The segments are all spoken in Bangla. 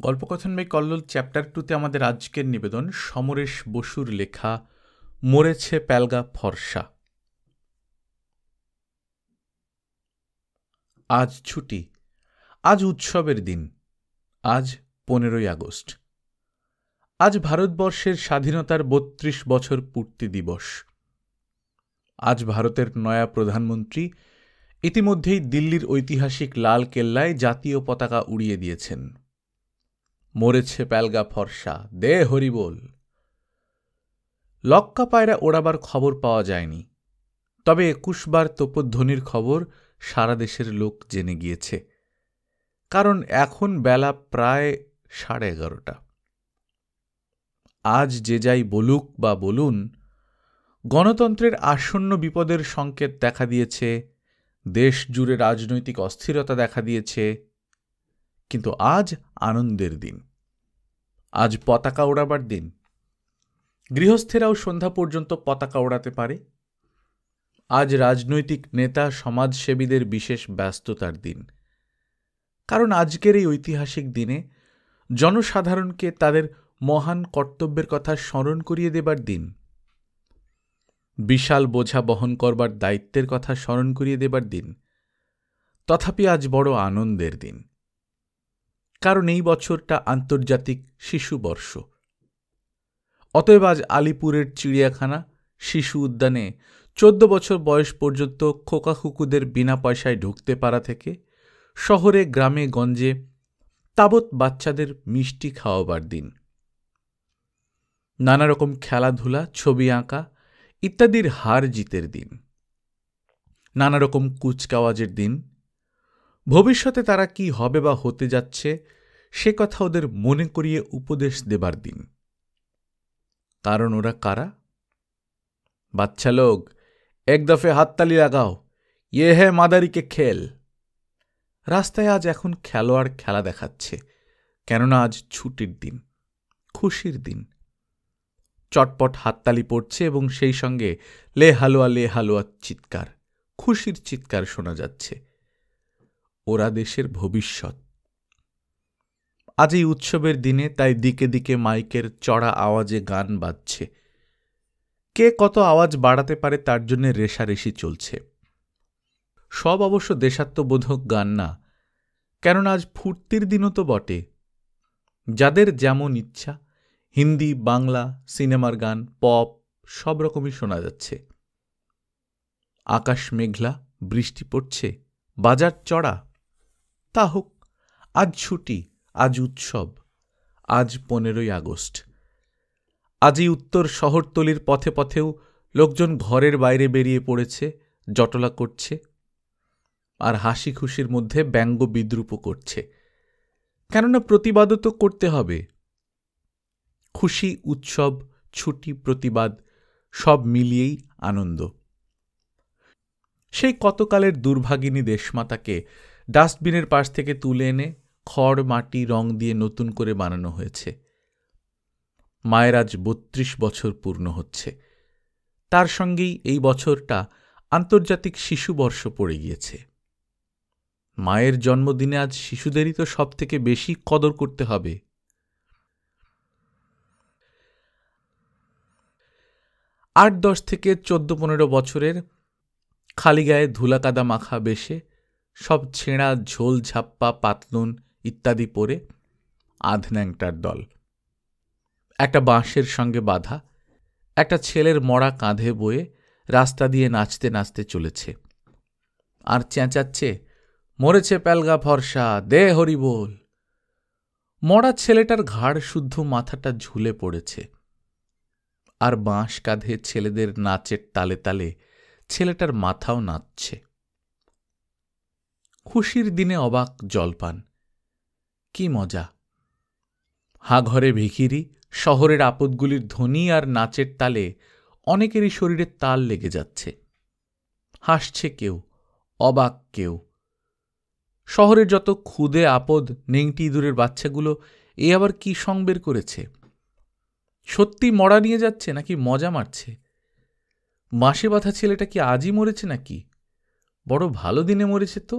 গল্পকথন বাই কল্লোল চ্যাপ্টার 2-তে আমাদের আজকের নিবেদন সমরেশ বসুর লেখা মরেছে প্যালগা ফর্সা। আজ ছুটি, আজ উৎসবের দিন, আজ 15ই আগস্ট। আজ ভারতবর্ষের স্বাধীনতার 32 বছর পূর্তি দিবস। আজ ভারতের নয়া প্রধানমন্ত্রী ইতিমধ্যেই দিল্লির ঐতিহাসিক লাল কেল্লায় জাতীয় পতাকা উড়িয়ে দিয়েছেন। মরেছে প্যালগা ফর্সা, দে হরিবোল। লক্কা পায়রা ওড়াবার খবর পাওয়া যায়নি, তবে 21 বার তোপধ্বনির খবর সারা দেশের লোক জেনে গিয়েছে, কারণ এখন বেলা প্রায় 11:30। আজ যে যাই বলুক বা বলুন, গণতন্ত্রের আসন্ন বিপদের সংকেত দেখা দিয়েছে, দেশ জুড়ে রাজনৈতিক অস্থিরতা দেখা দিয়েছে, কিন্তু আজ আনন্দের দিন, আজ পতাকা ওড়াবার দিন। গৃহস্থেরাও সন্ধ্যা পর্যন্ত পতাকা ওড়াতে পারে। আজ রাজনৈতিক নেতা সমাজসেবীদের বিশেষ ব্যস্ততার দিন, কারণ আজকের এই ঐতিহাসিক দিনে জনসাধারণকে তাদের মহান কর্তব্যের কথা স্মরণ করিয়ে দেবার দিন, বিশাল বোঝা বহন করবার দায়িত্বের কথা স্মরণ করিয়ে দেবার দিন। তথাপি আজ বড় আনন্দের দিন, কারণ এই বছরটা আন্তর্জাতিক শিশু বর্ষ। অতএব আজ আলিপুরের চিড়িয়াখানা শিশু উদ্যানে 14 বছর বয়স পর্যন্ত খোকা কুকুদের বিনা পয়সায় ঢুকতে পারা থেকে শহরে গ্রামে গঞ্জে তাবৎ বাচ্চাদের মিষ্টি খাওয়াবার দিন। নানা রকম খেলাধুলা, ছবি আঁকা ইত্যাদির হার জিতের দিন, নানা রকম কুচকাওয়াজের দিন। ভবিষ্যতে তারা কি হবে বা হতে যাচ্ছে সে কথা ওদের মনে করিয়ে উপদেশ দেবার দিন। কারণ ওরা কারা? বাচ্চা লোক, এক দফে হাততালি লাগাও, ইয়ে হ্যায় মাদারি কে খেল। রাস্তায় আজ এখন খেলোয়াড় খেলা দেখাচ্ছে, কেননা আজ ছুটির দিন, খুশির দিন। চটপট হাততালি পড়ছে এবং সেই সঙ্গে লে হালুয়া চিৎকার, খুশির চিৎকার শোনা যাচ্ছে। ওরা দেশের ভবিষ্যৎ। আজ এই উৎসবের দিনে তাই দিকে দিকে মাইকের চড়া আওয়াজে গান বাজছে। কে কত আওয়াজ বাড়াতে পারে তার জন্য রেষারেষি চলছে। সব অবশ্য দেশাত্মবোধক গান না, কেননা আজ ফুর্তির দিনও তো বটে। যাদের যেমন ইচ্ছা হিন্দি, বাংলা, সিনেমার গান, পপ সব রকমই শোনা যাচ্ছে। আকাশ মেঘলা, বৃষ্টি পড়ছে, বাজার চড়া, তা হোক। আজ ছুটি, আজ উৎসব, আজ 15ই আগস্ট। আজ এই উত্তর শহরতলির পথে পথেও লোকজন ঘরের বাইরে বেরিয়ে পড়েছে, জটলা করছে আর হাসি খুশির মধ্যে ব্যঙ্গ বিদ্রূপও করছে, কেননা প্রতিবাদও তো করতে হবে। খুশি, উৎসব, ছুটি, প্রতিবাদ সব মিলিয়েই আনন্দ। সেই কতকালের দুর্ভাগিনী দেশমাতাকে ডাস্টবিনের পাশ থেকে তুলে এনে খড়, মাটি, রং দিয়ে নতুন করে বানানো হয়েছে। মায়ের আজ 32 বছর পূর্ণ হচ্ছে। তার সঙ্গেই এই বছরটা আন্তর্জাতিক শিশু বর্ষ পড়ে গিয়েছে। মায়ের জন্মদিনে আজ শিশুদেরই তো সব থেকে বেশি কদর করতে হবে। 8-10 থেকে 14-15 বছরের খালি গায়ে ধুলাকাদা মাখা বেশে, সব ছেঁড়া ঝোল ঝাপ্পা পাতলুন ইত্যাদি পরে আধন্যাংটার দল একটা বাঁশের সঙ্গে বাঁধা একটা ছেলের মরা কাঁধে বয়ে রাস্তা দিয়ে নাচতে নাচতে চলেছে আর চেঁচাচ্ছে, মরেছে প্যালগা ফর্সা, দে হরিবোল। মরা ছেলেটার ঘাড় শুদ্ধ মাথাটা ঝুলে পড়েছে, আর বাঁশ কাঁধে ছেলেদের নাচের তালে তালে ছেলেটার মাথাও নাচছে। খুশির দিনে অবাক জলপান, কি মজা! হাঘরে ভিখিরি, শহরের আপদগুলির ধ্বনি আর নাচের তালে অনেকেরই শরীরে তাল লেগে যাচ্ছে। হাসছে কেউ, অবাক কেউ। শহরের যত ক্ষুদে আপদ নেংটি ইঁদুরের বাচ্চাগুলো এ আবার কি সং বের করেছে? সত্যি মরা নিয়ে যাচ্ছে নাকি মজা মারছে? বাঁশে বাঁধা ছেলেটা কি আজই মরেছে নাকি? বড় ভালো দিনে মরেছে তো।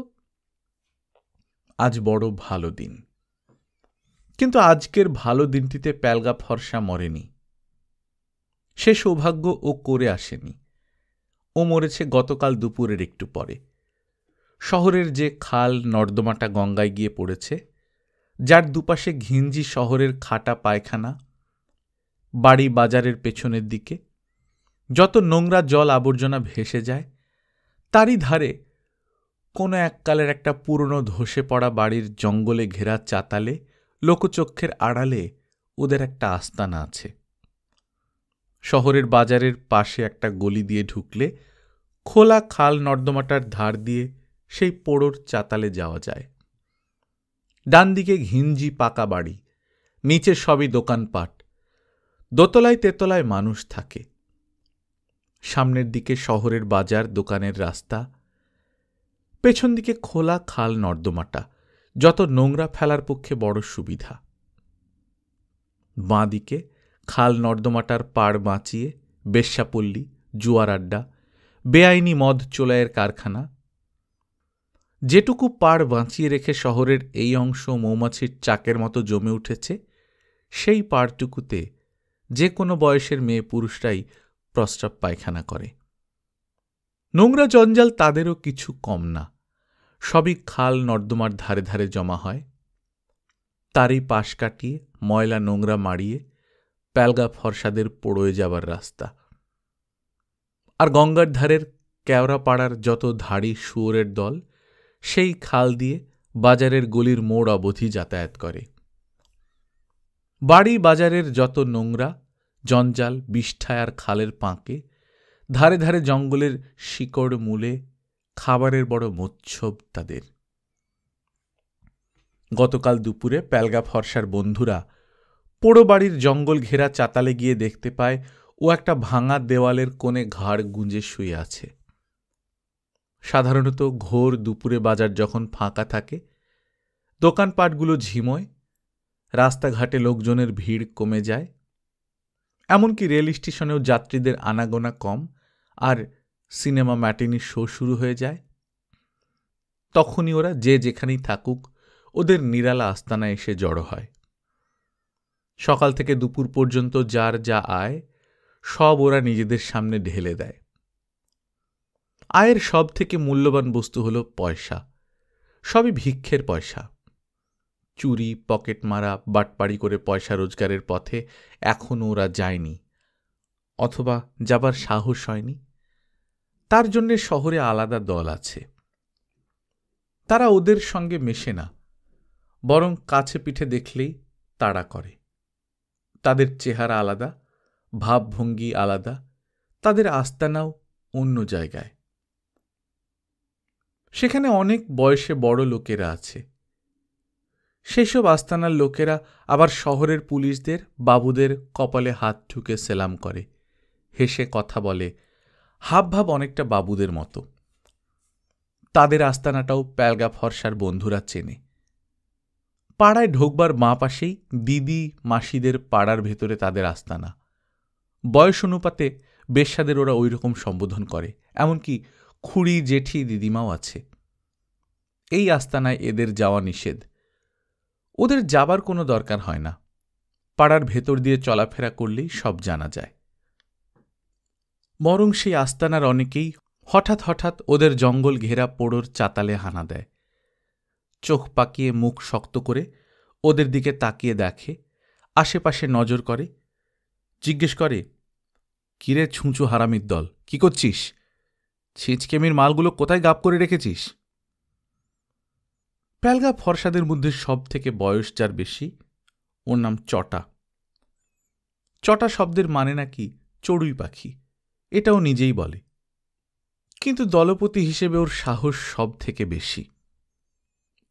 আজ বড় ভালো দিন। কিন্তু আজকের ভালো দিনটিতে প্যালগা ফর্সা মরেনি। সে সৌভাগ্য ও করে আসেনি। ও মরেছে গতকাল দুপুরের একটু পরে। শহরের যে খাল নর্দমাটা গঙ্গায় গিয়ে পড়েছে, যার দুপাশে ঘিঞ্জি শহরের খাটা পায়খানা, বাড়ি বাজারের পেছনের দিকে যত নোংরা জল আবর্জনা ভেসে যায়, তারই ধারে কোনো এককালের একটা পুরনো ধসে পড়া বাড়ির জঙ্গলে ঘেরা চাতালে লোকচক্ষের আড়ালে ওদের একটা আস্তানা আছে। শহরের বাজারের পাশে একটা গলি দিয়ে ঢুকলে খোলা খাল নর্দমাটার ধার দিয়ে সেই পোড়োর চাতালে যাওয়া যায়। ডান দিকে ঘিঞ্জি পাকা বাড়ি, নিচে সবই দোকানপাট, দোতলায় তেতলায় মানুষ থাকে। সামনের দিকে শহরের বাজার দোকানের রাস্তা, পেছন দিকে খোলা খাল নর্দমাটা, যত নোংরা ফেলার পক্ষে বড় সুবিধা। বাঁ দিকে খাল নর্দমাটার পাড় বাঁচিয়ে বেশ্যাপল্লী, জুয়ার আড্ডা, বেআইনি মদ চোলাইয়ের কারখানা। যেটুকু পাড় বাঁচিয়ে রেখে শহরের এই অংশ মৌমাছির চাকের মতো জমে উঠেছে, সেই পাড়টুকুতে যে কোনো বয়সের মেয়ে পুরুষরাই প্রস্রাব পায়খানা করে। নোংরা জঞ্জাল তাদেরও কিছু কম না, সবই খাল নর্দমার ধারে ধারে জমা হয়। তারই পাশ কাটিয়ে ময়লা নোংরা মাড়িয়ে প্যালগা ফর্সাদের পড়ে যাবার রাস্তা। আর গঙ্গার ধারের কেওড়া পাড়ার যত ধাড়ি শুয়োরের দল সেই খাল দিয়ে বাজারের গলির মোড় অবধি যাতায়াত করে। বাড়ি বাজারের যত নোংরা জঞ্জাল বিষ্ঠায় আর খালের পাঁকে, ধারে ধারে জঙ্গলের শিকড় মূলে খাবারের বড় মোচ্ছব তাদের। গতকাল দুপুরে প্যালগা ফর্সার বন্ধুরা পোড়ো বাড়ির জঙ্গল ঘেরা চাতালে গিয়ে দেখতে পায় ও একটা ভাঙা দেওয়ালের কোণে ঘাড় গুঁজে শুয়ে আছে। সাধারণত ঘোর দুপুরে বাজার যখন ফাঁকা থাকে, দোকানপাটগুলো ঝিমোয়, রাস্তাঘাটে লোকজনের ভিড় কমে যায়, এমনকি রেল স্টেশনেও যাত্রীদের আনাগোনা কম আর সিনেমা ম্যাটিনি শো শুরু হয়ে যায়। তখনই ওরা যে যেখানেই থাকুক ওদের নিরালা আস্তানায় এসে জড়ো হয়। সকাল থেকে দুপুর পর্যন্ত যার যা আয় সব ওরা নিজেদের সামনে ঢেলে দেয়। আয়ের সব থেকে মূল্যবান বস্তু হল পয়সা, সবই ভিক্ষের পয়সা। চুরি পকেট মারা বাটপাড়ি করে পয়সা রোজগারের পথে এখনও ওরা যায়নি, অথবা যাবার সাহস হয়নি। তার জন্যে শহরে আলাদা দল আছে। তারা ওদের সঙ্গে মেশে না, বরং কাছে পিঠে দেখলেই তাড়া করে। তাদের চেহারা আলাদা, ভাবভঙ্গি আলাদা, তাদের আস্তানাও অন্য জায়গায়। সেখানে অনেক বয়সে বড় লোকেরা আছে। সেসব আস্তানার লোকেরা আবার শহরের পুলিশদের বাবুদের কপালে হাত ঠুকে সেলাম করে, হেসে কথা বলে, হাবভাব অনেকটা বাবুদের মতো। তাদের আস্তানাটাও প্যালগা ফর্সার বন্ধুরা চেনে। পাড়ায় ঢোকবার বাঁ পাশেই দিদি মাসিদের পাড়ার ভেতরে তাদের আস্তানা। বয়স অনুপাতে বেশ্যাদের ওরা ওই রকম সম্বোধন করে, এমনকি খুড়ি জেঠি দিদিমাও আছে। এই আস্তানায় এদের যাওয়া নিষেধ। ওদের যাবার কোনো দরকার হয় না, পাড়ার ভেতর দিয়ে চলাফেরা করলেই সব জানা যায়। বরং সেই আস্তানার অনেকেই হঠাৎ হঠাৎ ওদের জঙ্গল ঘেরা পোড়োর চাতালে হানা দেয়। চোখ পাকিয়ে মুখ শক্ত করে ওদের দিকে তাকিয়ে দেখে, আশেপাশে নজর করে, জিজ্ঞেস করে, কিরে ছুঁচু হারামির দল, কি করছিস? ছিচকেমির মালগুলো কোথায় গাপ করে রেখেছিস? প্যালগা ফর্সাদের মধ্যে সব থেকে বয়স যার বেশি, ওর নাম চটা। চটা শব্দের মানে নাকি চড়ুই পাখি, এটাও নিজেই বলে। কিন্তু দলপতি হিসেবে ওর সাহস সব থেকে বেশি।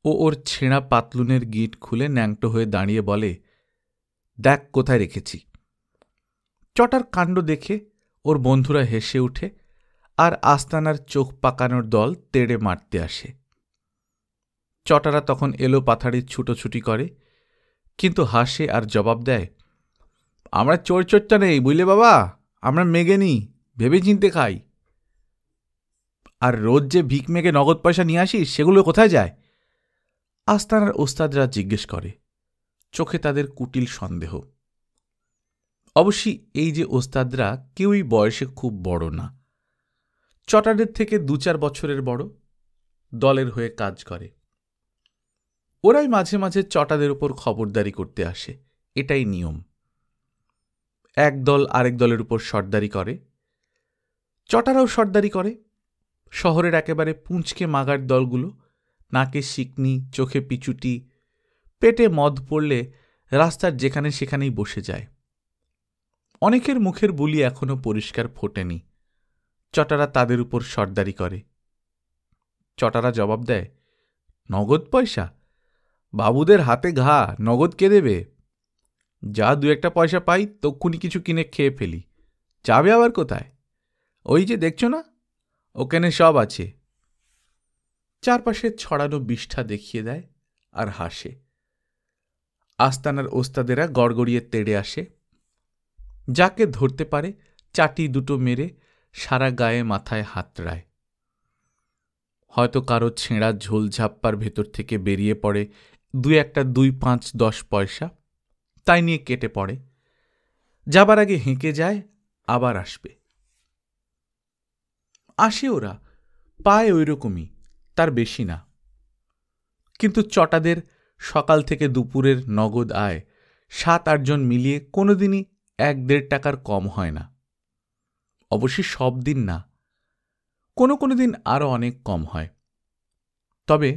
ও ওর ছেঁড়া পাতলুনের গিট খুলে ন্যাংটো হয়ে দাঁড়িয়ে বলে, দেখ কোথায় রেখেছি। চটার কাণ্ড দেখে ওর বন্ধুরা হেসে উঠে আর আস্তানার চোখ পাকানোর দল তেড়ে মারতে আসে। চটারা তখন এলো পাথাড়ির ছুটোছুটি করে, কিন্তু হাসে আর জবাব দেয়, আমরা চোরচোরটা নেই বুঝলে বাবা, আমরা মেগে নি, ভেবে চিনতে খাই। আর রোজ যে ভিক মেগে নগদ পয়সা নিয়ে আসিস, সেগুলো কোথায় যায়? আস্তানার ওস্তাদরা জিজ্ঞেস করে। চোখে তাদের কুটিল সন্দেহ। অবশ্যই এই যে ওস্তাদরা কেউই বয়সে খুব বড় না, চটারের থেকে 2-4 বছরের বড়, দলের হয়ে কাজ করে। ওরাই মাঝে মাঝে চটাদের উপর খবরদারি করতে আসে, এটাই নিয়ম। এক দল আরেক দলের উপর সর্দারি করে, চটারাও সর্দারি করে। শহরের একেবারে পুঁচকে মাগার দলগুলো নাকে শিকনি, চোখে পিচুটি, পেটে মদ পড়লে রাস্তার যেখানে সেখানেই বসে যায়। অনেকের মুখের বুলি এখনো পরিষ্কার ফোটেনি, চটারা তাদের উপর সর্দারি করে। চটারা জবাব দেয়, নগদ পয়সা? বাবুদের হাতে ঘা, নগদ কে দেবে? যা 2-1 পয়সা পাই তক্ষুনি কিছু কিনে খেয়ে ফেলি, যাবে আবার কোথায়? ওই যে দেখছো না, ওখানে সব আছে। চারপাশে ছড়ানো বিষ্ঠা দেখিয়ে দেয় আর হাসে। আস্তানার ওস্তাদেরা গড়গড়িয়ে তেড়ে আসে, যাকে ধরতে পারে চাটি দুটো মেরে সারা গায়ে মাথায় হাতড়ায়। হয়তো কারো ছেঁড়া ঝোল ঝাপ্পার ভেতর থেকে বেরিয়ে পড়ে 2-1 2, 5, 10 পয়সা, তাই নিয়ে কেটে পড়ে। যাবার আগে হেঁকে যায়, আবার আসবে। আসে ওরা, পায় ওই রকমই, তার বেশি না। কিন্তু চটাদের সকাল থেকে দুপুরের নগদ আয় 7-8 জন মিলিয়ে কোনোদিনই 1-1.5 টাকার কম হয় না। অবশ্যই সব দিন না, কোনো কোনো দিন আরও অনেক কম হয়। তবে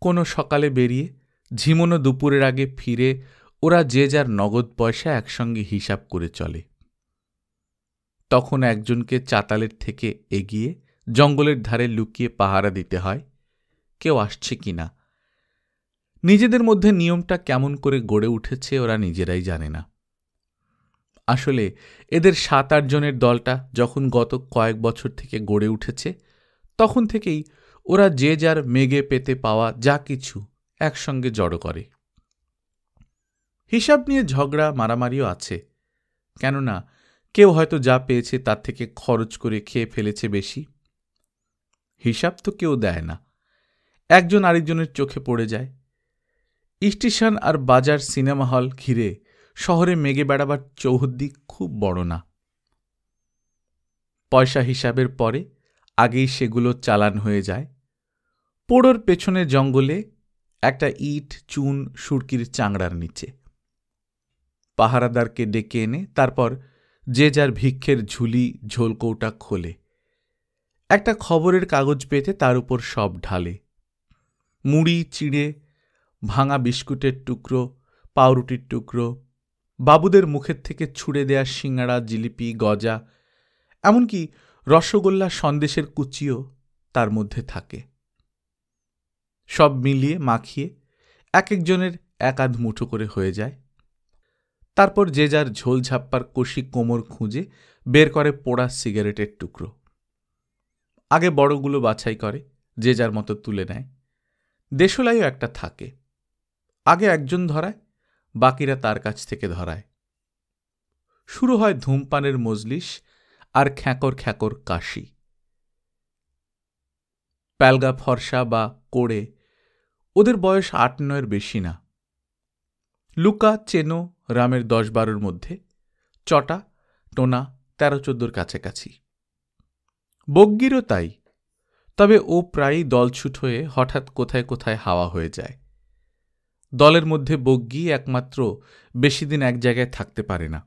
কোনো সকালে বেরিয়ে ঝিমোনো দুপুরের আগে ফিরে ওরা যে যার নগদ পয়সা একসঙ্গে হিসাব করে চলে। তখন একজনকে চাতালের থেকে এগিয়ে জঙ্গলের ধারে লুকিয়ে পাহারা দিতে হয়, কেউ আসছে কিনা। নিজেদের মধ্যে নিয়মটা কেমন করে গড়ে উঠেছে ওরা নিজেরাই জানে না। আসলে এদের 7-8 জনের দলটা যখন গত কয়েক বছর থেকে গড়ে উঠেছে, তখন থেকেই ওরা যে যার মেঘে পেতে পাওয়া যা কিছু একসঙ্গে জড়ো করে। হিসাব নিয়ে ঝগড়া মারামারিও আছে, কেননা কেউ হয়তো যা পেয়েছে তার থেকে খরচ করে খেয়ে ফেলেছে বেশি। হিসাব তো কেউ দেয় না, একজন আরেকজনের চোখে পড়ে যায়। স্টেশন আর বাজার, সিনেমা হল ঘিরে শহরে মেঘে বেড়াবার চৌহদ্দি খুব বড় না। পয়সা হিসাবের পরে আগেই সেগুলো চালান হয়ে যায়। পোড়োর পেছনে জঙ্গলে একটা ইট, চুন, সুরকির চাংড়ার নিচে পাহারাদারকে ডেকে এনে তারপর যে যার ভিক্ষের ঝুলি ঝোলকৌটা খোলে, একটা খবরের কাগজ পেতে তার উপর সব ঢালে। মুড়ি, চিড়ে, ভাঙা বিস্কুটের টুকরো, পাউরুটির টুকরো, বাবুদের মুখের থেকে ছুঁড়ে দেয়া সিঙ্গাড়া, জিলিপি, গজা, এমনকি রসগোল্লা, সন্দেশের কুচিও তার মধ্যে থাকে। সব মিলিয়ে মাখিয়ে এক একজনের 1-8 মুঠো করে হয়ে যায়। তারপর যে যার ঝোল ঝাপ্পার কষি কোমর খুঁজে বের করে পোড়া সিগারেটের টুকরো। আগে বড়গুলো বাছাই করে, যে যার মতো তুলে নেয়। দেশলাইও একটা থাকে, আগে একজন ধরায়, বাকিরা তার কাছ থেকে ধরায়। শুরু হয় ধূমপানের মজলিস আর খ্যাঁকর খ্যাঁকর কাশি। প্যালগা, ফর্সা বা কোড়ে, ওদের বয়স 8-9 বেশি না। লুকা, চেনো, রামের 10-12 মধ্যে, চটা, টোনা 13-14 কাছাকাছি। বগ্গিরও তাই, তবে ও প্রায়ই দলছুট হয়ে হঠাৎ কোথায় কোথায় হাওয়া হয়ে যায়। দলের মধ্যে বগ্গি একমাত্র বেশি দিন এক জায়গায় থাকতে পারে না,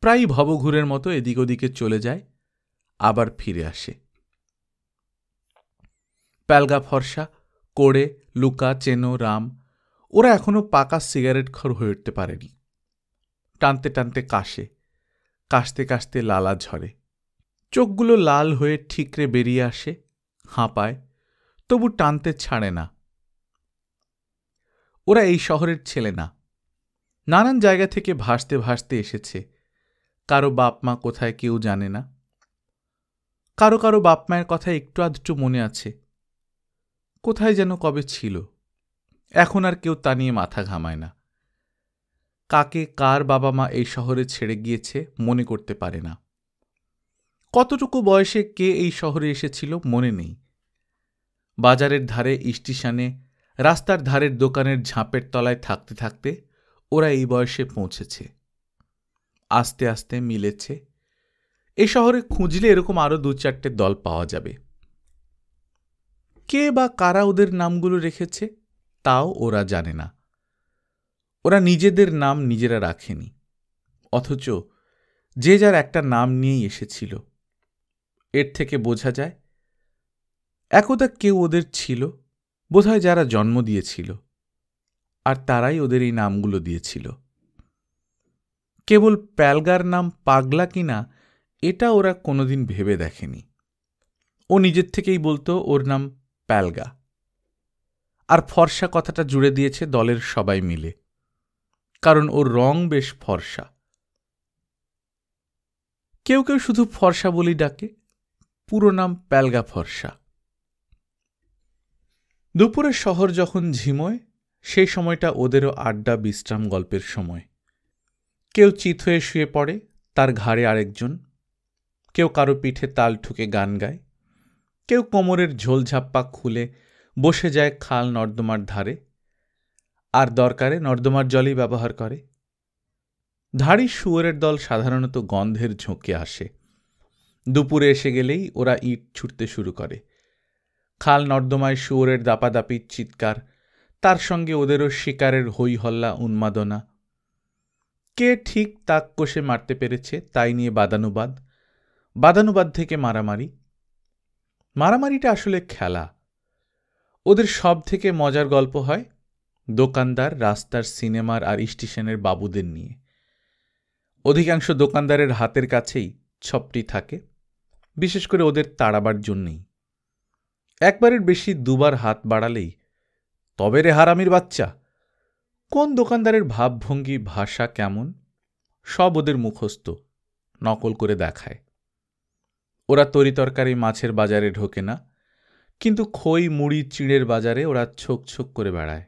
প্রায়ই ভবঘুরের মতো এদিক ওদিকে চলে যায়, আবার ফিরে আসে। প্যালগা, ফর্সা, কোড়ে, লুকা, চেনো, রাম ওরা এখনো পাকা সিগারেট খর হয়ে উঠতে পারেনি। টানতে টানতে কাশে, কাশতে কাশতে লালা ঝরে, চোখগুলো লাল হয়ে ঠিকরে বেরিয়ে আসে, হাঁপায়, তবু টানতে ছাড়ে না। ওরা এই শহরের ছেলে না, নানান জায়গা থেকে ভাসতে ভাসতে এসেছে। কারো বাপ মা কোথায় কেউ জানে না, কারো কারো বাপ মায়ের কথা একটু আধটু মনে আছে, কোথায় যেন কবে ছিল, এখন আর কেউ তা নিয়ে মাথা ঘামায় না। কাকে কার বাবা মা এই শহরে ছেড়ে গিয়েছে মনে করতে পারে না। কতটুকু বয়সে কে এই শহরে এসেছিল মনে নেই। বাজারের ধারে স্টেশনে রাস্তার ধারের দোকানের ঝাঁপের তলায় থাকতে থাকতে ওরা এই বয়সে পৌঁছেছে। আস্তে আস্তে মিলেছে। এ শহরে খুঁজলে এরকম আরও 2-4টে দল পাওয়া যাবে। কে বা কারা ওদের নামগুলো রেখেছে তাও ওরা জানে না। ওরা নিজেদের নাম নিজেরা রাখেনি, অথচ যে যার একটা নাম নিয়েই এসেছিল। এর থেকে বোঝা যায় একদা কেউ ওদের ছিল, বোধহয় যারা জন্ম দিয়েছিল, আর তারাই ওদের এই নামগুলো দিয়েছিল। কেবল প্যালগার নাম পাগলা কিনা এটা ওরা কোনোদিন ভেবে দেখেনি। ও নিজের থেকেই বলতো ওর নাম প্যালগা, আর ফর্সা কথাটা জুড়ে দিয়েছে দলের সবাই মিলে, কারণ ওর রং বেশ ফর্সা। কেউ কেউ শুধু ফর্সা বলি ডাকে, পুরো নাম প্যালগা ফর্সা। দুপুরে শহর যখন ঝিমোয় সেই সময়টা ওদেরও আড্ডা, বিশ্রাম, গল্পের সময়। কেউ চিত হয়ে শুয়ে পড়ে, তার ঘাড়ে আরেকজন। কেউ কারো পিঠে তাল ঠুকে গান গায়। কেউ কোমরের ঝোলঝাপ্পা খুলে বসে যায় খাল নর্দমার ধারে, আর দরকারে নর্দমার জলই ব্যবহার করে। ধাড়ি শুয়োরের দল সাধারণত গন্ধের ঝোঁকে আসে। দুপুরে এসে গেলেই ওরা ইট ছুটতে শুরু করে। খাল নর্দমায় শুয়োরের দাপাদাপির চিৎকার, তার সঙ্গে ওদেরও শিকারের হই হল্লা, উন্মাদনা। কে ঠিক তাক কষে মারতে পেরেছে তাই নিয়ে বাদানুবাদ, বাদানুবাদ থেকে মারামারি। মারামারিটা আসলে খেলা। ওদের সব থেকে মজার গল্প হয় দোকানদার, রাস্তার, সিনেমার আর স্টেশনের বাবুদের নিয়ে। অধিকাংশ দোকানদারের হাতের কাছেই ছপটি থাকে, বিশেষ করে ওদের তাড়াবার জন্যেই। একবারের বেশি দুবার হাত বাড়ালেই তবে রে হারামির বাচ্চা, কোন দোকানদারের ভাবভঙ্গি, ভাষা কেমন, সব ওদের মুখস্থ, নকল করে দেখায়। ওরা তরিতরকারি মাছের বাজারে ঢোকে না, কিন্তু খই, মুড়ি, চিড়ের বাজারে ওরা ছোক ছোক করে বেড়ায়।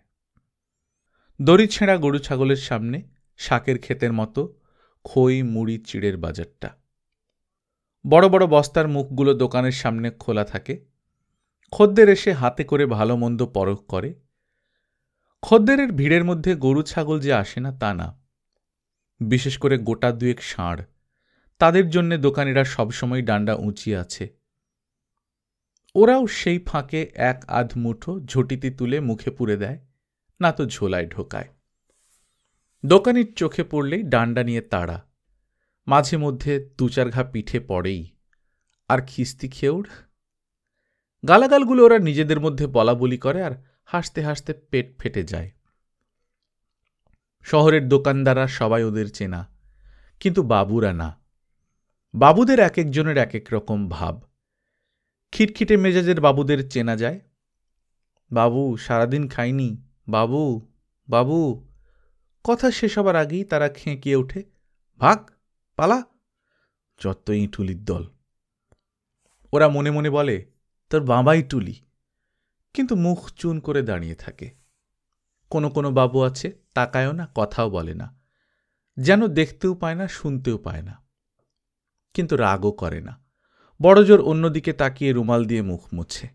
দড়ি ছেঁড়া গরু ছাগলের সামনে শাকের ক্ষেতের মতো খই, মুড়ি, চিড়ের বাজারটা। বড় বড় বস্তার মুখগুলো দোকানের সামনে খোলা থাকে। খদ্দের এসে হাতে করে ভালো মন্দ পরখ করে। খদ্দেরের ভিড়ের মধ্যে গরু ছাগল যে আসে না তা না, বিশেষ করে গোটা দুয়েক ষাঁড়, তাদের জন্যে দোকানিরা সবসময় ডান্ডা উঁচিয়ে আছে। ওরাও সেই ফাঁকে এক আধ মুঠো ঝটিতি তুলে মুখে পুরে দেয়, না তো ঝোলায় ঢোকায়। দোকানির চোখে পড়লেই ডান্ডা নিয়ে তাড়া, মাঝে মধ্যে 2-4 ঘা পিঠে পড়েই, আর খিস্তি খেউড়। গালাগালগুলো ওরা নিজেদের মধ্যে বলা বলি করে, আর হাসতে হাসতে পেট ফেটে যায়। শহরের দোকানদাররা সবাই ওদের চেনা, কিন্তু বাবুরা না। বাবুদের এক একজনের এক এক রকম ভাব। খিটখিটে মেজাজের বাবুদের চেনা যায়। বাবু সারাদিন খাইনি, বাবু বাবু। কথা শেষ হবার আগেই তারা খেঁকিয়ে ওঠে, ভাগ, পালা, যত ইঁটুলির দল। ওরা মনে মনে বলে, তোর বাবাই টুলি, কিন্তু মুখ চুন করে দাঁড়িয়ে থাকে। কোনো কোনো বাবু আছে তাকায়ও না, কথাও বলে না, যেন দেখতেও পায় না, শুনতেও পায় না, কিন্তু রাগও করে না, বড় জোর অন্যদিকে তাকিয়ে রুমাল দিয়ে মুখ মুছে।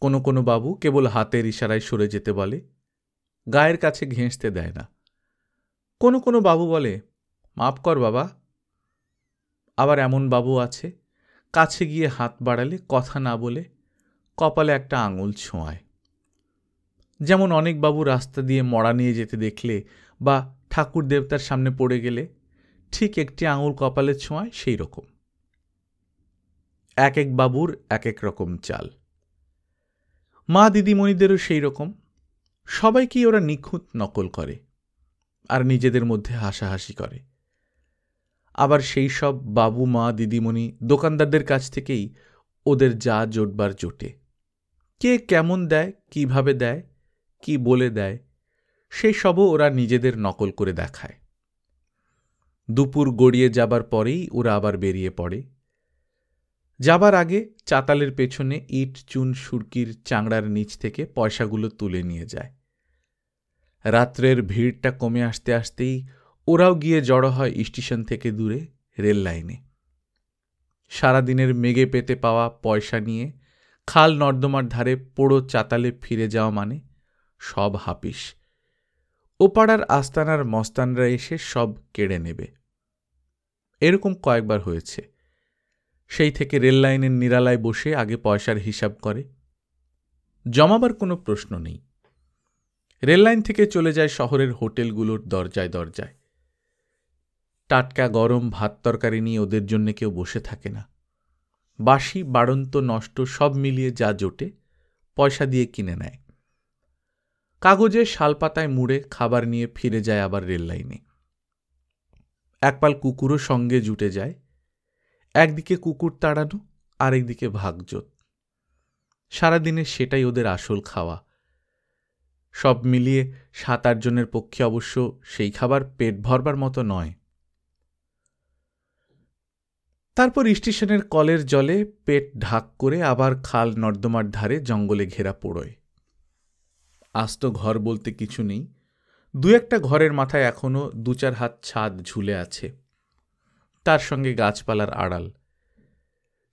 কোনো কোনো বাবু কেবল হাতের ইশারায় সরে যেতে বলে, গায়ের কাছে ঘেঁষতে দেয় না। কোনো কোনো বাবু বলে, মাপ কর বাবা। আবার এমন বাবু আছে কাছে গিয়ে হাত বাড়ালে কথা না বলে কপালে একটা আঙুল ছোঁয়ায়। যেমন অনেক বাবু রাস্তা দিয়ে মড়া নিয়ে যেতে দেখলে বা ঠাকুর দেবতার সামনে পড়ে গেলে ঠিক একটি আঙুল কপালে ছোঁয়ায়, সেই রকম। এক এক বাবুর এক এক রকম চাল। মা দিদিমণিদেরও সেই রকম। সবাইকেই ওরা নিখুঁত নকল করে, আর নিজেদের মধ্যে হাসাহাসি করে। আবার সেই সব বাবু, মা, দিদিমণি দোকানদারদের কাছ থেকেই ওদের যা জোটবার জোটে। কে কেমন দেয়, কিভাবে দেয়, কি বলে দেয়, সেই সবও ওরা নিজেদের নকল করে দেখায়। দুপুর গড়িয়ে যাবার পরেই ওরা আবার বেরিয়ে পড়ে। যাবার আগে চাতালের পেছনে ইট, চুন, সুরকির চাংড়ার নিচ থেকে পয়সাগুলো তুলে নিয়ে যায়। রাত্রের ভিড়টা কমে আসতে আসতেই ওরাও গিয়ে জড়ো হয় স্টেশন থেকে দূরে রেল লাইনে। সারাদিনের মেঘে পেতে পাওয়া পয়সা নিয়ে খাল নর্দমার ধারে পোড়ো চাতালে ফিরে যাওয়া মানে সব হাপিস। ও পাড়ার আস্তানার মস্তানরা এসে সব কেড়ে নেবে। এরকম কয়েকবার হয়েছে। সেই থেকে রেললাইনের নিরালায় বসে আগে পয়সার হিসাব করে। জমাবার কোনো প্রশ্ন নেই। রেললাইন থেকে চলে যায় শহরের হোটেলগুলোর দরজায় দরজায়। টাটকা গরম ভাত তরকারি নিয়ে ওদের জন্য কেউ বসে থাকে না। বাসি বাড়ন্ত নষ্ট সব মিলিয়ে যা জোটে পয়সা দিয়ে কিনে নেয়। কাগজে শালপাতায় মুড়ে খাবার নিয়ে ফিরে যায় আবার রেললাইনে। একপাল কুকুরও সঙ্গে জুটে যায়। একদিকে কুকুর তাড়ানো, আরেকদিকে ভাগজোত। সারাদিনে সেটাই ওদের আসল খাওয়া। সব মিলিয়ে 7-8 জনের পক্ষে অবশ্য সেই খাবার পেট ভরবার মতো নয়। তারপর স্টেশনের কলের জলে পেট ঢাক করে আবার খাল নর্দমার ধারে জঙ্গলে ঘেরা পোড়োয়। আস্ত ঘর বলতে কিছু নেই। 2-1টা ঘরের মাথায় এখনো 2-4 হাত ছাদ ঝুলে আছে। তার সঙ্গে গাছপালার আড়াল।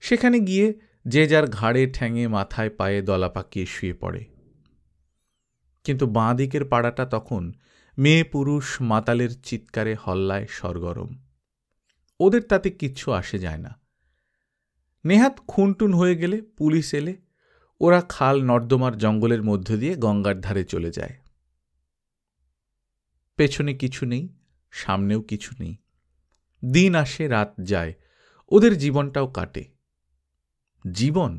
সেখানে গিয়ে যে যার ঘাড়ে ঠ্যাঙে মাথায় পায়ে দলা পাকিয়ে শুয়ে পড়ে। কিন্তু বাঁ দিকের পাড়াটা তখন মেয়ে পুরুষ মাতালের চিৎকারে হল্লায় সরগরম। ওদের তাতে কিচ্ছু আসে যায় না। নেহাত খুনটুন হয়ে গেলে পুলিশ এলে ওরা খাল নর্দমার জঙ্গলের মধ্য দিয়ে গঙ্গার ধারে চলে যায়। পেছনে কিছু নেই, সামনেও কিছু নেই। দিন আসে রাত যায়, ওদের জীবনটাও কাটে। জীবন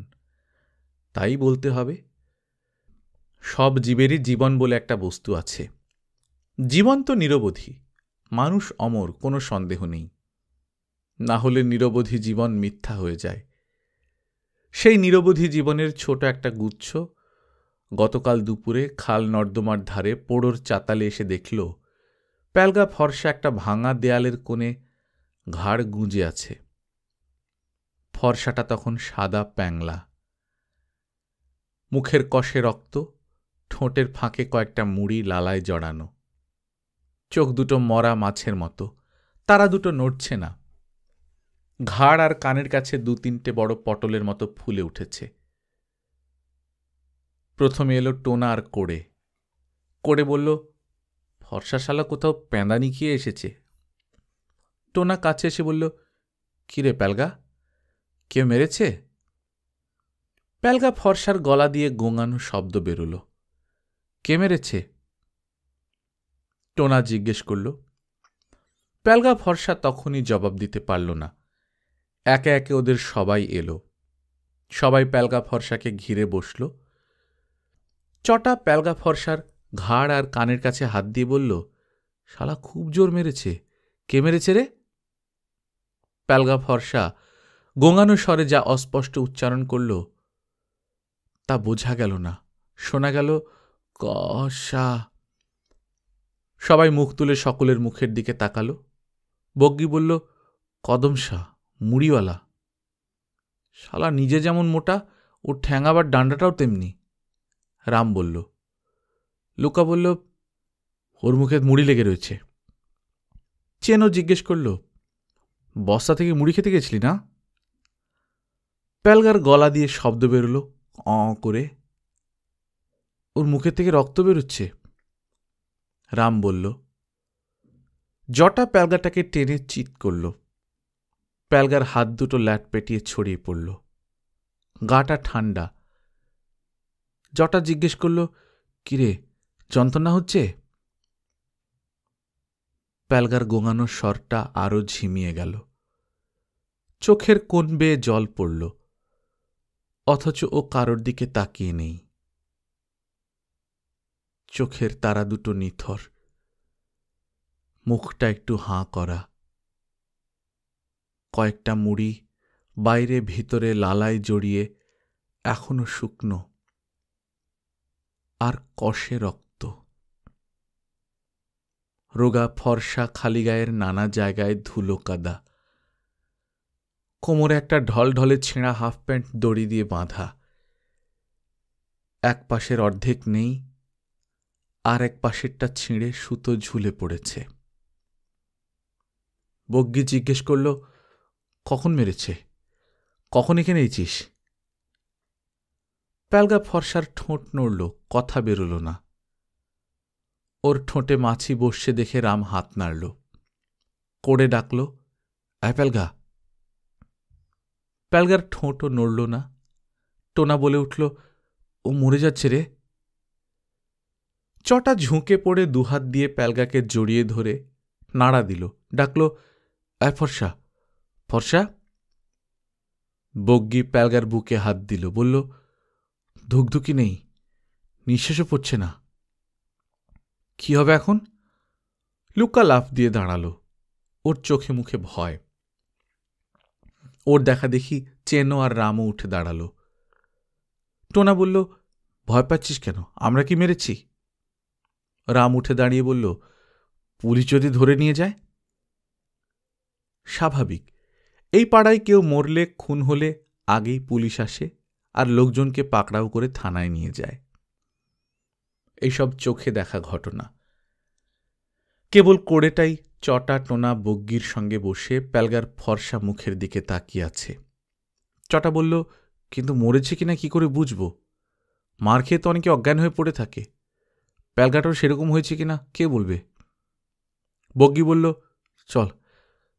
তাই বলতে হবে। সব জীবেরই জীবন বলে একটা বস্তু আছে। জীবন তো নিরবধি, মানুষ অমর, কোনো সন্দেহ নেই। না হলে নিরবধি জীবন মিথ্যা হয়ে যায়। সেই নিরবধি জীবনের ছোট একটা গুচ্ছ গতকাল দুপুরে খাল নর্দমার ধারে পোড়োর চাতালে এসে দেখল প্যালগা ফর্সা একটা ভাঙা দেয়ালের কোণে ঘাড় গুঁজে আছে। ফর্সাটা তখন সাদা প্যাংলা। মুখের কষে রক্ত, ঠোঁটের ফাঁকে কয়েকটা মুড়ি লালায় জড়ানো। চোখ দুটো মরা মাছের মতো, তারা দুটো নড়ছে না। ঘাড় আর কানের কাছে 2-3টে বড় পটলের মতো ফুলে উঠেছে। প্রথমে এলো টোনা আর কোড়ে। কোড়ে বলল, ফর্সা শালা কোথাও প্যাঁদানি খেয়ে এসেছে। টোনা কাছে এসে বলল, কিরে প্যালগা, কেউ মেরেছে? প্যালগা ফর্সার গলা দিয়ে গোঙানো শব্দ বেরোল। কে মেরেছে? টোনা জিজ্ঞেস করল। প্যালগা ফর্সা তখনই জবাব দিতে পারল না। একে একে ওদের সবাই এলো। সবাই প্যালগা ফর্সাকে ঘিরে বসল। চটা প্যালগা ফর্সার ঘাড় আর কানের কাছে হাত দিয়ে বলল, শালা খুব জোর মেরেছে। কে মেরেছে রে? প্যালগা ফর্সা গোঙানো স্বরে যা অস্পষ্ট উচ্চারণ করল তা বোঝা গেল না। শোনা গেল কষা। সবাই মুখ তুলে সকলের মুখের দিকে তাকালো। বগ্গি বলল, কদম শাহ, মুড়িওয়ালা। শালা নিজে যেমন মোটা, ওর ঠ্যাঙাবার ডান্ডাটাও তেমনি। রাম বলল। লুকা বলল, ওর মুখে মুড়ি লেগে রয়েছে। চেনও জিজ্ঞেস করল, বস্তা থেকে মুড়ি খেতে গেছিলি না? প্যালগার গলা দিয়ে শব্দ বেরোল করে। ওর মুখের থেকে রক্ত বেরোচ্ছে। রাম বলল। জটা প্যালগাটাকে টেনে চিৎ করল। প্যালগার হাত দুটো ল্যাট পেটিয়ে ছড়িয়ে পড়ল। গাটা ঠান্ডা। জটা জিজ্ঞেস করল, কিরে, যন্ত্রণা হচ্ছে? প্যালগার গোঙানো স্বরটা আরো ঝিমিয়ে গেল। চোখের কোণ বেয়ে জল পড়ল, অথচ ও কারোর দিকে তাকিয়ে নেই। চোখের তারা দুটো নিথর, মুখটা একটু হাঁ করা। কয়েকটা মুড়ি বাইরে ভিতরে লালায় জড়িয়ে এখনো শুকনো, আর কষে রক্ত। রোগা ফর্সা খালি গায়ের নানা জায়গায় ধুলো কাদা। কোমরে একটা ঢলঢলে ছেঁড়া হাফ প্যান্ট দড়ি দিয়ে বাঁধা। এক পাশের অর্ধেক নেই, আর এক পাশেরটা ছিঁড়ে সুতো ঝুলে পড়েছে। বগ্গি জিজ্ঞেস করল, কখন মেরেছে? কখন এখানে এসেছিস? প্যালগা ফর্সার ঠোঁট নড়ল, কথা বেরোল না। ওর ঠোঁটে মাছি বসছে দেখে রাম হাত নাড়ল। কোড়ে ডাকল, প্যালগা। প্যালগার ঠোঁটও নড়ল না। টোনা বলে উঠল, ও মরে যাচ্ছে রে। চটা ঝুঁকে পড়ে দুহাত দিয়ে প্যালগাকে জড়িয়ে ধরে নাড়া দিল, ডাকল, ফর্সা, ফর্সা। বগ্গি প্যালগার বুকে হাত দিল, বলল, ধুকধুকি নেই, নিঃশ্বাসও পড়ছে না। কি হবে এখন? লুকা লাফ দিয়ে দাঁড়াল। ওর চোখে মুখে ভয়। ওর দেখা দেখি চেনো আর রামও উঠে দাঁড়াল। টোনা বলল, ভয় পাচ্ছিস কেন? আমরা কি মেরেছি? রাম উঠে দাঁড়িয়ে বলল, পুলিশ যদি ধরে নিয়ে যায়? স্বাভাবিক, এই পাড়ায় কেউ মরলে, খুন হলে আগেই পুলিশ আসে আর লোকজনকে পাকড়াও করে থানায় নিয়ে যায়। এইসব চোখে দেখা ঘটনা। কেবল কোড়েটাই চটা টোনা বগ্গির সঙ্গে বসে প্যালগার ফর্সা মুখের দিকে তাকিয়ে আছে। চটা বলল, কিন্তু মরেছে কিনা কি করে বুঝব? মার খেয়ে তো অনেকে অজ্ঞান হয়ে পড়ে থাকে। প্যালগাটাও সেরকম হয়েছে কিনা কে বলবে? বগ্গি বলল, চল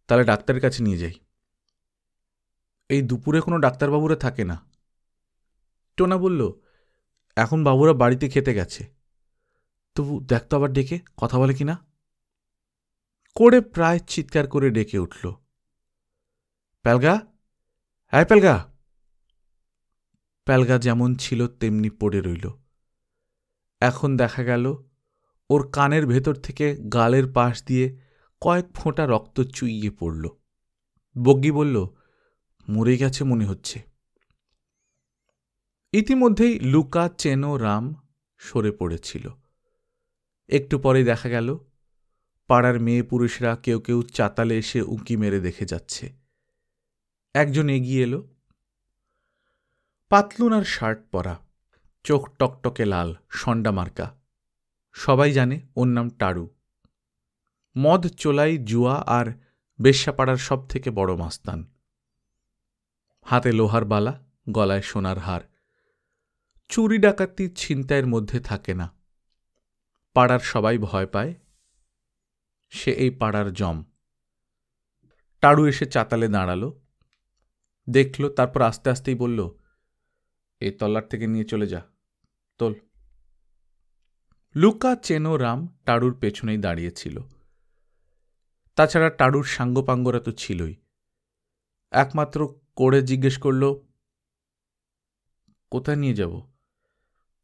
তাহলে ডাক্তারের কাছে নিয়ে যাই। এই দুপুরে কোনো ডাক্তারবাবুরা থাকে না। টোনা বলল, এখন বাবুরা বাড়িতে খেতে গেছে। তবু দেখ তো আবার ডেকে কথা বলে কিনা। কোড়ে প্রায় চিৎকার করে ডেকে উঠল, প্যালগা, প্যালগা। প্যালগা যেমন ছিল তেমনি পড়ে রইল। এখন দেখা গেল ওর কানের ভেতর থেকে গালের পাশ দিয়ে কয়েক ফোঁটা রক্ত চুইয়ে পড়ল। বগ্গি বলল, মরে গেছে মনে হচ্ছে। ইতিমধ্যেই লুকা, চেনো, রাম সরে পড়েছিল। একটু পরেই দেখা গেল পাড়ার মেয়ে পুরুষরা কেউ কেউ চাতালে এসে উঁকি মেরে দেখে যাচ্ছে। একজন এগিয়ে এলো, পাতলুন আর শার্ট পরা, চোখ টকটকে লাল, সন্ডা মার্কা। সবাই জানে ওর নাম টাড়ু। মদ, চোলাই, জুয়া আর বেশ্যাপাড়ার সব থেকে বড় মাস্তান। হাতে লোহার বালা, গলায় সোনার হার। চুরি ডাকাতি ছিনতাইয়ের মধ্যে থাকে না। পাড়ার সবাই ভয় পায়। সে এই পাড়ার জম। টাড়ু এসে চাতালে দাঁড়াল, দেখল, তারপর আস্তে আস্তেই বলল, এই তল্লাট থেকে নিয়ে চলে যা, তোল। লুকা, চেনো, রাম টাড়ুর পেছনেই দাঁড়িয়েছিল। তাছাড়া টাড়ুর সাঙ্গপাঙ্গরা তো ছিলই। একমাত্র কোড়ে জিজ্ঞেস করল, কোথায় নিয়ে যাব?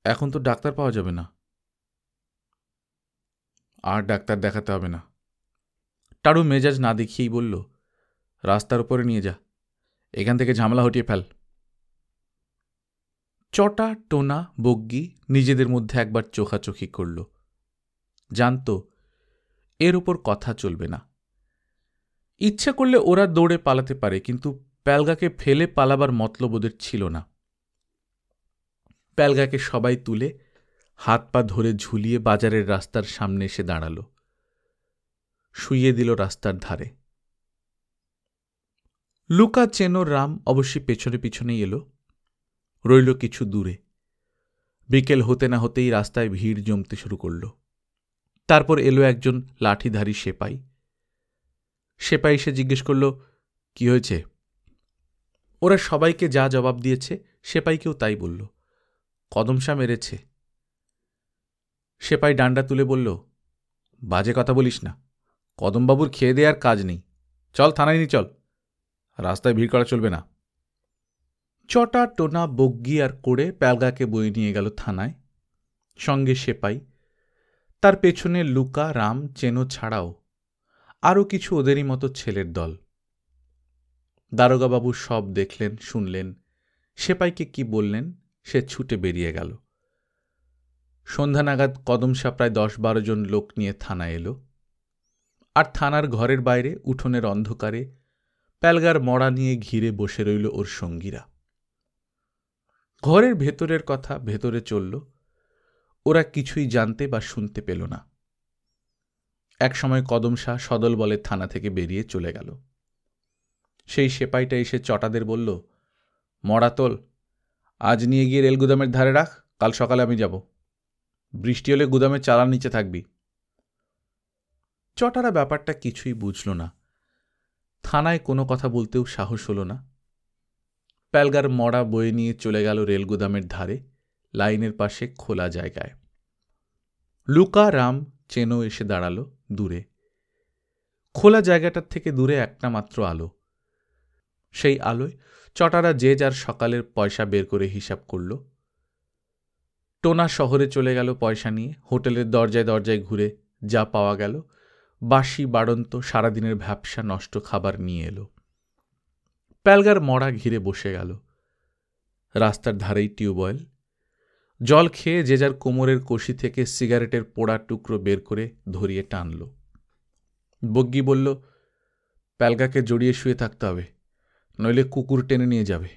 এখন তো ডাক্তার পাওয়া যাবে না। আর ডাক্তার দেখাতে হবে না। টাড়ু মেজাজ না দেখিয়েই বলল, রাস্তার উপরে নিয়ে যা, এখান থেকে ঝামেলা হটিয়ে ফেল। চটা, টোনা, বগ্গি নিজেদের মধ্যে একবার চোখাচোখি করল। জানত এর ওপর কথা চলবে না। ইচ্ছা করলে ওরা দৌড়ে পালাতে পারে, কিন্তু প্যালগাকে ফেলে পালাবার মতলব ওদের ছিল না। প্যালগাকে সবাই তুলে হাত পা ধরে ঝুলিয়ে বাজারের রাস্তার সামনে এসে দাঁড়াল, শুইয়ে দিল রাস্তার ধারে। লুকা, চেনো, রাম অবশ্যই পেছনে পিছনেই এলো, রইল কিছু দূরে। বিকেল হতে না হতেই রাস্তায় ভিড় জমতে শুরু করল। তারপর এলো একজন লাঠিধারী সেপাই। সেপাই এসে জিজ্ঞেস করল, কি হয়েছে? ওরা সবাইকে যা জবাব দিয়েছে সেপাইকেও তাই বলল, কদমশা মেরেছে। সেপাই ডান্ডা তুলে বলল, বাজে কথা বলিস না, কদমবাবুর খেয়ে দেওয়ার কাজ নেই, চল থানায় নি চল, রাস্তায় ভিড় করা চলবে না। চটা, টোনা, বগ্গি আর কোড়ে প্যালগাকে বয়ে নিয়ে গেল থানায়, সঙ্গে সেপাই, তার পেছনে লুকা, রাম, চেনো ছাড়াও আরও কিছু ওদেরই মতো ছেলের দল। দারোগাবাবু সব দেখলেন, শুনলেন, সেপাইকে কি বললেন, সে ছুটে বেরিয়ে গেল। সন্ধ্যা নাগাদ কদমশা প্রায় 10-12 জন লোক নিয়ে থানায় এলো। আর থানার ঘরের বাইরে উঠোনের অন্ধকারে প্যালগার মড়া নিয়ে ঘিরে বসে রইল ওর সঙ্গীরা। ঘরের ভেতরের কথা ভেতরে চলল, ওরা কিছুই জানতে বা শুনতে পেল না। একসময় কদমশা সদল বলে থানা থেকে বেরিয়ে চলে গেল। সেই সেপাইটা এসে চটাদের বলল, মড়া তোল, আজ নিয়ে গিয়ে রেল গুদামের ধারে রাখ, কাল সকালে আমি যাব। বৃষ্টি হলে গুদামের চালার নিচে থাকবি, চটারা ব্যাপারটা কিছুই বুঝল না। থানায় কোনো কথা বলতেও সাহস হল না। প্যালগার মরা বয়ে নিয়ে চলে গেল রেলগুদামের ধারে, লাইনের পাশে খোলা জায়গায়। লুকা, রাম, চেনো এসে দাঁড়ালো দূরে। খোলা জায়গাটার থেকে দূরে একটা মাত্র আলো। সেই আলোয় চটারা যে যার সকালের পয়সা বের করে হিসাব করল। টোনা শহরে চলে গেল পয়সা নিয়ে। হোটেলের দরজায় দরজায় ঘুরে যা পাওয়া গেল, বাসি বাড়ন্ত সারাদিনের ভ্যাপসা নষ্ট খাবার নিয়ে এলো। প্যালগার মরা ঘিরে বসে গেল। রাস্তার ধারেই টিউবওয়েল। জল খেয়ে যে যার কোমরের কষি থেকে সিগারেটের পোড়া টুকরো বের করে ধরিয়ে টানল। বগ্গি বলল, প্যালগাকে জড়িয়ে শুয়ে থাকতে হবে, নইলে কুকুর টেনে নিয়ে যাবে।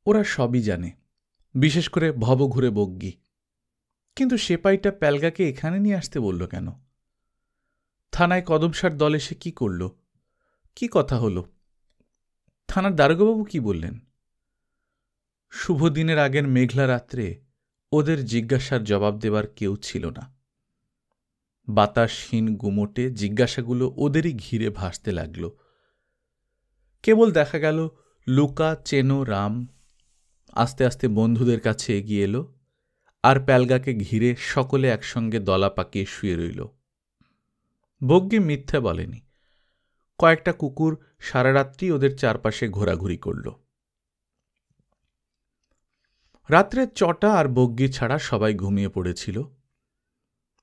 ওরা সবই জানে, বিশেষ করে ভবঘুরে বগ্গি। কিন্তু সেপাইটা প্যালগাকে এখানে নিয়ে আসতে বলল কেন? থানায় কদমসার দল এসে কি করল? কি কথা হলো? থানার দারোগাবাবু কি বললেন? শুভ দিনের আগের মেঘলা রাত্রে ওদের জিজ্ঞাসার জবাব দেবার কেউ ছিল না। বাতাসহীন গুমোটে জিজ্ঞাসাগুলো ওদেরই ঘিরে ভাসতে লাগল। কেবল দেখা গেল লুকা, চেনো, রাম আস্তে আস্তে বন্ধুদের কাছে এগিয়ে এলো, আর প্যালগাকে ঘিরে সকলে একসঙ্গে দলা পাকিয়ে শুয়ে রইল। বগ্গি মিথ্যে বলেনি। কয়েকটা কুকুর সারা রাত্রি ওদের চারপাশে ঘোরাঘুরি করল। রাত্রে চটা আর বগ্গি ছাড়া সবাই ঘুমিয়ে পড়েছিল।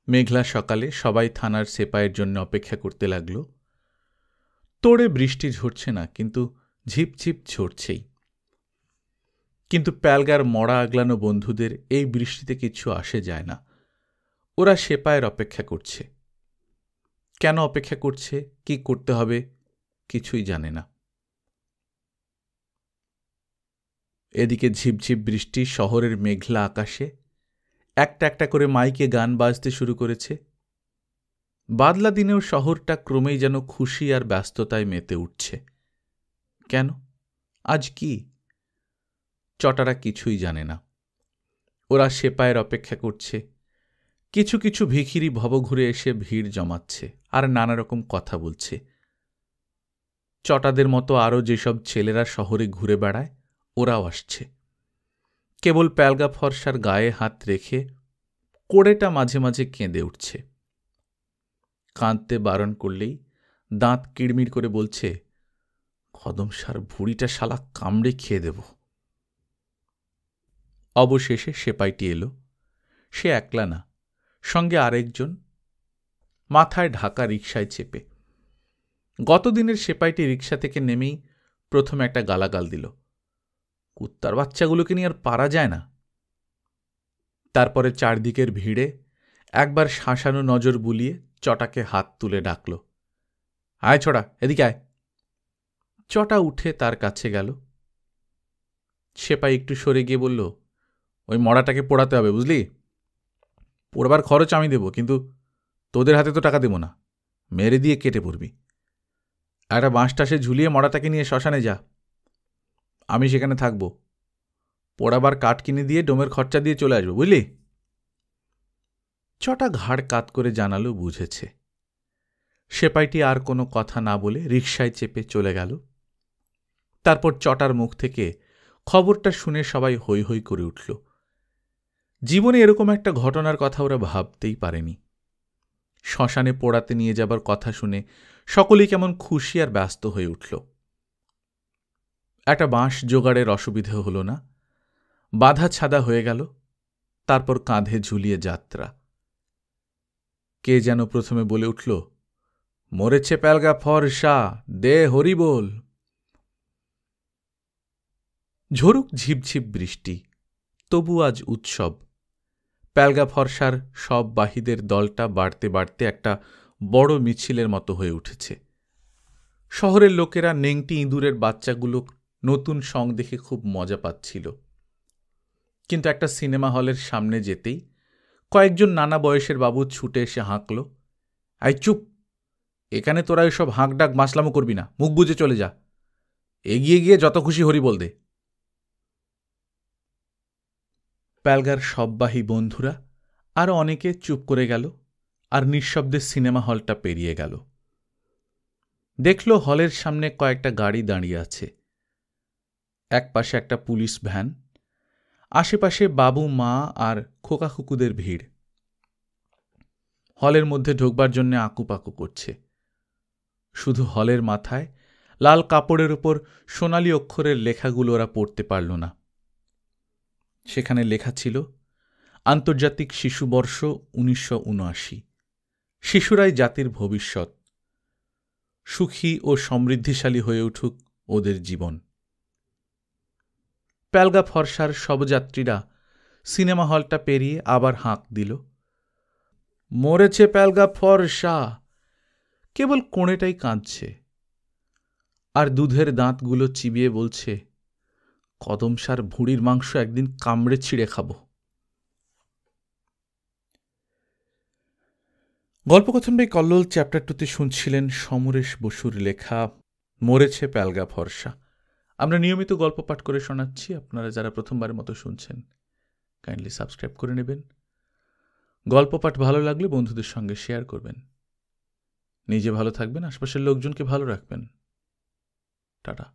মেঘলা সকালে সবাই থানার সেপাইয়ের জন্য অপেক্ষা করতে লাগল। তোড়ে বৃষ্টি ঝরছে না, কিন্তু ঝিপঝিপ ঝরছেই। কিন্তু প্যালগার মরা আগলানো বন্ধুদের এই বৃষ্টিতে কিছু আসে যায় না। ওরা সেপাইয়ের অপেক্ষা করছে। কেন অপেক্ষা করছে, কি করতে হবে, কিছুই জানে না। এদিকে ঝিপঝিপ বৃষ্টি শহরের মেঘলা আকাশে একটা একটা করে মাইকে গান বাজতে শুরু করেছে। বাদলা দিনেও শহরটা ক্রমেই যেন খুশি আর ব্যস্ততায় মেতে উঠছে। কেন? আজ কি? চটারা কিছুই জানে না। ওরা সেপাইয়ের অপেক্ষা করছে। কিছু কিছু ভিখিরি ভবঘুরে এসে ভিড় জমাচ্ছে আর নানা রকম কথা বলছে। চটাদের মতো আরও যেসব ছেলেরা শহরে ঘুরে বেড়ায়, ওরাও আসছে। কেবল প্যালগা ফর্সার গায়ে হাত রেখে কোড়েটা মাঝে মাঝে কেঁদে উঠছে। কাঁদতে বারণ করলেই দাঁত কিড়মিড় করে বলছে, কদমসার ভুঁড়িটা শালা কামড়ে খেয়ে দেব। অবশেষে সেপাইটি এলো। সে একলা না, সঙ্গে আরেকজন, মাথায় ঢাকা রিকশায় চেপে। গতদিনের সেপাইটি রিকশা থেকে নেমেই প্রথমে একটা গালাগাল দিল। কুত্তার বাচ্চাগুলোকে নিয়ে আর পারা যায় না। তারপরে চারদিকের ভিড়ে একবার শাঁসানো নজর বুলিয়ে চটাকে হাত তুলে ডাকল, আয় ছোড়া, এদিকে আয়। চটা উঠে তার কাছে গেল। সেপাই একটু সরে গিয়ে বলল, ওই মড়াটাকে পোড়াতে হবে, বুঝলি? পোড়াবার খরচ আমি দেব, কিন্তু তোদের হাতে তো টাকা দেব না, মেরে দিয়ে কেটে পড়বি। একটা বাঁশটাসে ঝুলিয়ে মড়াটাকে নিয়ে শ্মশানে যা, আমি সেখানে থাকব। পোড়াবার কাঠ কিনে দিয়ে ডোমের খরচা দিয়ে চলে আসবো, বুঝলি? চটা ঘাড় কাত করে জানালো বুঝেছে। সেপাইটি আর কোনো কথা না বলে রিকশায় চেপে চলে গেল। তারপর চটার মুখ থেকে খবরটা শুনে সবাই হৈ হৈ করে উঠল। জীবনে এরকম একটা ঘটনার কথা ওরা ভাবতেই পারেনি। শ্মশানে পোড়াতে নিয়ে যাবার কথা শুনে সকলেই কেমন খুশি আর ব্যস্ত হয়ে উঠল। একটা বাঁশ জোগাড়ের অসুবিধে হল না, বাধা ছাদা হয়ে গেল। তারপর কাঁধে ঝুলিয়ে যাত্রা। কে যেন প্রথমে বলে উঠল, মরেছে প্যালগা ফর্সা, দে হরি বল। ঝরুক ঝিপঝিপ বৃষ্টি, তবু আজ উৎসব। প্যালগা ফর্সার সব বাহিদের দলটা বাড়তে বাড়তে একটা বড় মিছিলের মতো হয়ে উঠেছে। শহরের লোকেরা নেংটি ইঁদুরের বাচ্চাগুলো নতুন সং দেখে খুব মজা পাচ্ছিল। কিন্তু একটা সিনেমা হলের সামনে যেতেই কয়েকজন নানা বয়সের বাবু ছুটে এসে হাঁকল, আই চুপ, এখানে তোরা এসব হাঁকডাক মাসলামো করবি না, মুখ বুজে চলে যা, এগিয়ে গিয়ে যত খুশি হরি বল দে। প্যালগার সববাহী বন্ধুরা আরও অনেকে চুপ করে গেল আর নিঃশব্দে সিনেমা হলটা পেরিয়ে গেল। দেখল হলের সামনে কয়েকটা গাড়ি দাঁড়িয়ে আছে, এক পাশে একটা পুলিশ ভ্যান, আশেপাশে বাবু মা আর খোকা খুকুদের ভিড়। হলের মধ্যে ঢোকবার জন্য আকুপাকু করছে। শুধু হলের মাথায় লাল কাপড়ের উপর সোনালি অক্ষরের লেখাগুলো ওরা পড়তে পারল না। সেখানে লেখা ছিল, আন্তর্জাতিক শিশুবর্ষ 1979। শিশুরাই জাতির ভবিষ্যৎ, সুখী ও সমৃদ্ধিশালী হয়ে উঠুক ওদের জীবন। প্যালগা ফর্সার সব যাত্রীরা সিনেমা হলটা পেরিয়ে আবার হাঁক দিল, মরেছে প্যালগা ফর্সা। কেবল কোণেটাই কাঁদছে, আর দুধের দাঁতগুলো চিবিয়ে বলছে, কদমসার ভুঁড়ির মাংস একদিন কামড়ে ছিঁড়ে খাব। গল্পকথন বাই কল্লোল চ্যাপ্টার 2তে শুনছিলেন সমরেশ বসুর লেখা মরেছে প্যালগা ফর্সা। আমরা নিয়মিত গল্প পাঠ করে শোনাচ্ছি। আপনারা যারা প্রথমবারের মতো শুনছেন, কাইন্ডলি সাবস্ক্রাইব করে নেবেন। গল্প পাঠ ভালো লাগলে বন্ধুদের সঙ্গে শেয়ার করবেন। নিজে ভালো থাকবেন, আশপাশের লোকজনকে ভালো রাখবেন। টাটা।